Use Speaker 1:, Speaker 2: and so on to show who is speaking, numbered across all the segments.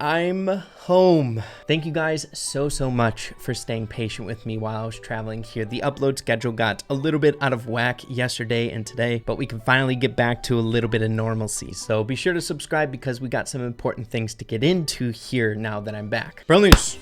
Speaker 1: I'm home. Thank you guys so much for staying patient with me while I was traveling here. The upload schedule got a little bit out of whack yesterday and today, but we can finally get back to a little bit of normalcy. So be sure to subscribe because we got some important things to get into here now that I'm back. Brawl news.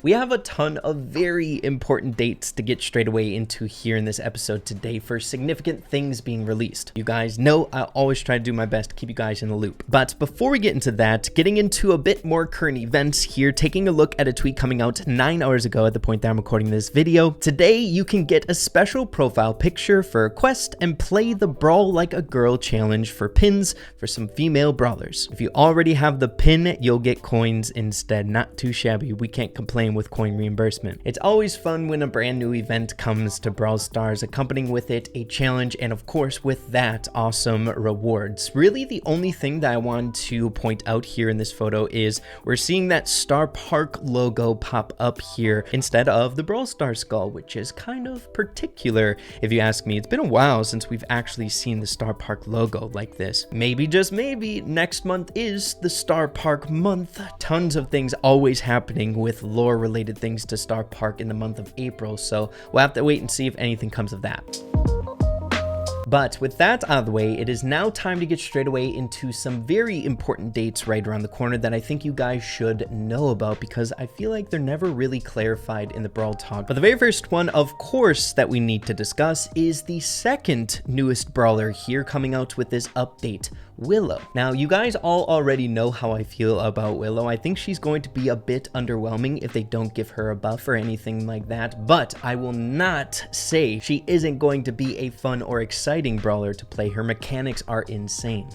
Speaker 1: We have a ton of very important dates to get straight away into here in this episode today for significant things being released. You guys know I always try to do my best to keep you guys in the loop. But before we get into that, getting into a bit more current events here, taking a look at a tweet coming out 9 hours ago at the point that I'm recording this video. Today, you can get a special profile picture for a quest and play the Brawl Like a Girl challenge for pins for some female brawlers. If you already have the pin, you'll get coins instead. Not too shabby. We can't complain with coin reimbursement. It's always fun when a brand new event comes to Brawl Stars, accompanying with it a challenge and of course with that awesome rewards. Really the only thing that I want to point out here in this photo is we're seeing that Star Park logo pop up here instead of the Brawl Stars skull, which is kind of particular if you ask me. It's been a while since we've actually seen the Star Park logo like this. Maybe, just maybe, next month is the Star Park month. Tons of things always happening with lore related things to Star Park in the month of April, so we'll have to wait and see if anything comes of that. But with that out of the way, it is now time to get straight away into some very important dates right around the corner that I think you guys should know about because I feel like they're never really clarified in the Brawl Talk. But the very first one, of course, that we need to discuss is the second newest brawler here coming out with this update, Willow. Now, you guys all already know how I feel about Willow. I think she's going to be a bit underwhelming if they don't give her a buff or anything like that, but I will not say she isn't going to be a fun or exciting brawler to play. Her mechanics are insane.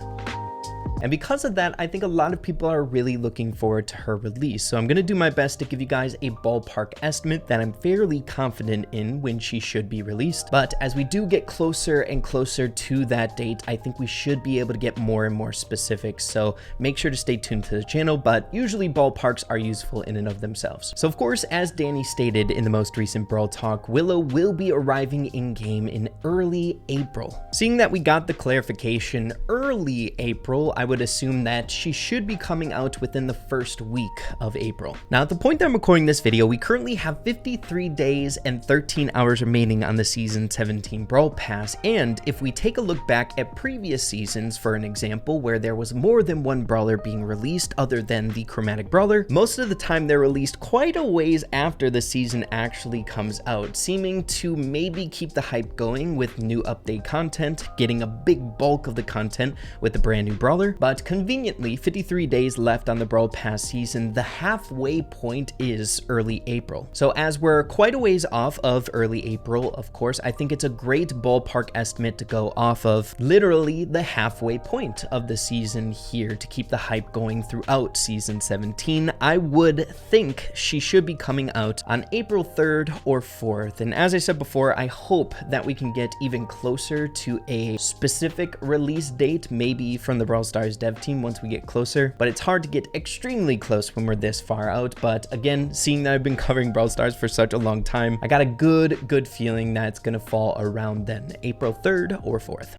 Speaker 1: And because of that, I think a lot of people are really looking forward to her release. So I'm going to do my best to give you guys a ballpark estimate that I'm fairly confident in when she should be released. But as we do get closer and closer to that date, I think we should be able to get more and more specifics. So make sure to stay tuned to the channel, but usually ballparks are useful in and of themselves. So of course, as Danny stated in the most recent Brawl Talk, Willow will be arriving in-game in early April. Seeing that we got the clarification early April, I would assume that she should be coming out within the first week of April. Now, at the point that I'm recording this video, we currently have 53 days and 13 hours remaining on the Season 17 Brawl Pass, and if we take a look back at previous seasons, for an example, where there was more than one brawler being released other than the Chromatic Brawler, most of the time they're released quite a ways after the season actually comes out, seeming to maybe keep the hype going with new update content, getting a big bulk of the content with the brand new brawler. But conveniently, 53 days left on the Brawl Pass season, the halfway point is early April. So as we're quite a ways off of early April, of course, I think it's a great ballpark estimate to go off of literally the halfway point of the season here to keep the hype going throughout Season 17. I would think she should be coming out on April 3rd or 4th. And as I said before, I hope that we can get even closer to a specific release date, maybe from the Brawl Stars dev team once we get closer, but it's hard to get extremely close when we're this far out. But again, seeing that I've been covering Brawl Stars for such a long time, I got a good feeling that it's gonna fall around then, April 3rd or 4th.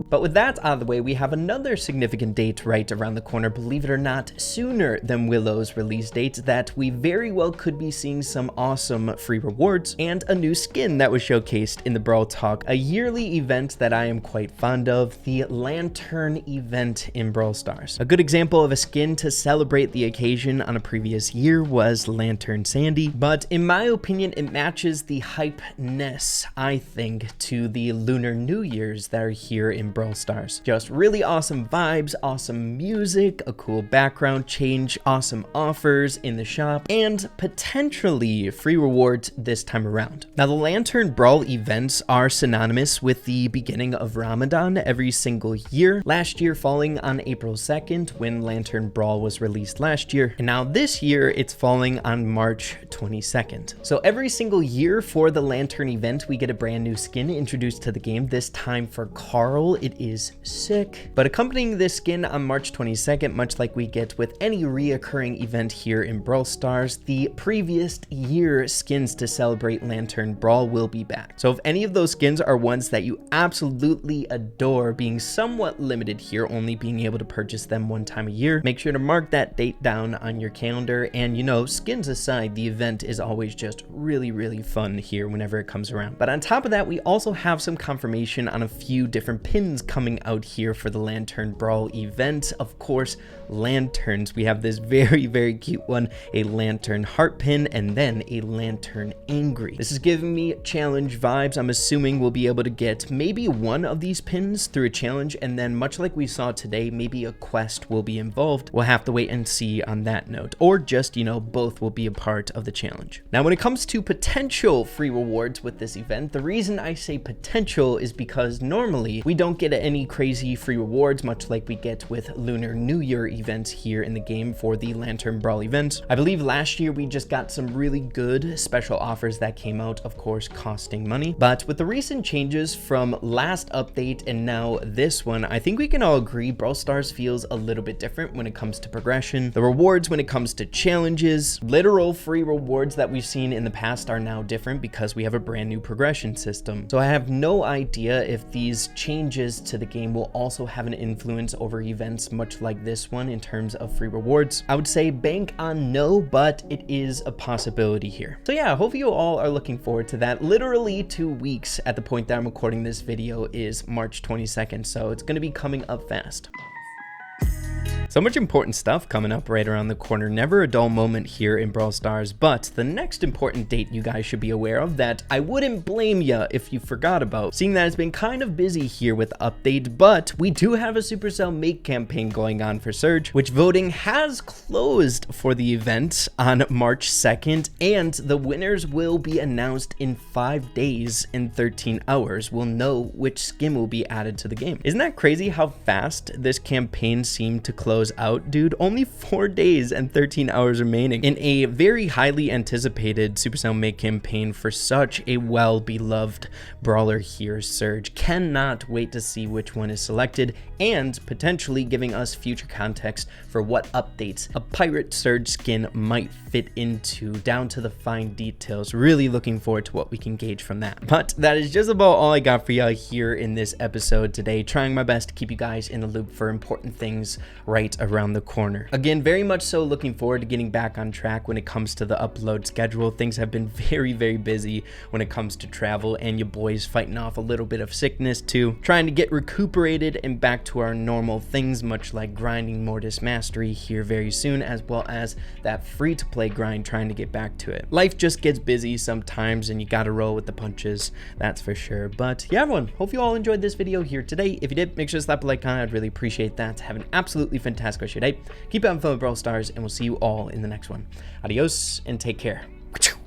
Speaker 1: But with that out of the way, we have another significant date right around the corner, believe it or not, sooner than Willow's release date, that we very well could be seeing some awesome free rewards and a new skin that was showcased in the Brawl Talk, a yearly event that I am quite fond of, the Lantern event in Brawl Stars. A good example of a skin to celebrate the occasion on a previous year was Lantern Sandy, but in my opinion, it matches the hypeness, I think, to the Lunar New Year's that are here in Brawl Stars. Just really awesome vibes, awesome music, a cool background change, awesome offers in the shop, and potentially free rewards this time around. Now, the Lantern Brawl events are synonymous with the beginning of Ramadan every single year, last year falling on April 2nd when Lantern Brawl was released last year, and now this year it's falling on March 22nd. So every single year for the Lantern event, we get a brand new skin introduced to the game, this time for Carl it is sick. But accompanying this skin on March 22nd, much like we get with any reoccurring event here in Brawl Stars, the previous year skins to celebrate Lantern Brawl will be back. So if any of those skins are ones that you absolutely adore, being somewhat limited here, only being able to purchase them one time a year, make sure to mark that date down on your calendar. And you know, skins aside, the event is always just really fun here whenever it comes around. But on top of that, we also have some confirmation on a few different pins coming out here for the Lantern Brawl event. Of course, lanterns. We have this very cute one, a lantern heart pin, and then a lantern angry. This is giving me challenge vibes. I'm assuming we'll be able to get maybe one of these pins through a challenge, and then much like we saw today, maybe a quest will be involved. We'll have to wait and see on that note, or just, you know, both will be a part of the challenge. Now, when it comes to potential free rewards with this event, the reason I say potential is because normally we don't get any crazy free rewards, much like we get with Lunar New Year events here in the game for the Lantern Brawl event. I believe last year we just got some really good special offers that came out, of course, costing money. But with the recent changes from last update and now this one, I think we can all agree Brawl Stars feels a little bit different when it comes to progression. The rewards when it comes to challenges, literal free rewards that we've seen in the past are now different because we have a brand new progression system. So I have no idea if these changes to the game will also have an influence over events much like this one in terms of free rewards. I would say bank on no, but it is a possibility here. So yeah, I hope you all are looking forward to that. Literally 2 weeks at the point that I'm recording this video is March 22nd, so it's going to be coming up fast. So much important stuff coming up right around the corner. Never a dull moment here in Brawl Stars, but the next important date you guys should be aware of that I wouldn't blame ya if you forgot about, seeing that it's been kind of busy here with the update, but we do have a Supercell Make campaign going on for Surge, which voting has closed for the event on March 2nd, and the winners will be announced in 5 days and 13 hours. We'll know which skin will be added to the game. Isn't that crazy how fast this campaign seemed to close out, dude? Only 4 days and 13 hours remaining in a very highly anticipated Supercell Make campaign for such a well-beloved brawler here, Surge. Cannot wait to see which one is selected and potentially giving us future context for what updates a pirate Surge skin might fit into, down to the fine details. Really looking forward to what we can gauge from that. But that is just about all I got for y'all here in this episode today. Trying my best to keep you guys in the loop for important things right around the corner. Again, very much so looking forward to getting back on track when it comes to the upload schedule. Things have been very busy when it comes to travel, and your boys fighting off a little bit of sickness too. Trying to get recuperated and back to our normal things, much like grinding Mortis Mastery here very soon, as well as that free-to-play grind, trying to get back to it. Life just gets busy sometimes and you gotta roll with the punches, that's for sure. But yeah, everyone, hope you all enjoyed this video here today. If you did, make sure to slap a like on it. I'd really appreciate that. Have an absolutely fantastic rest of your day. Keep having fun with Brawl Stars, and we'll see you all in the next one. Adios and take care.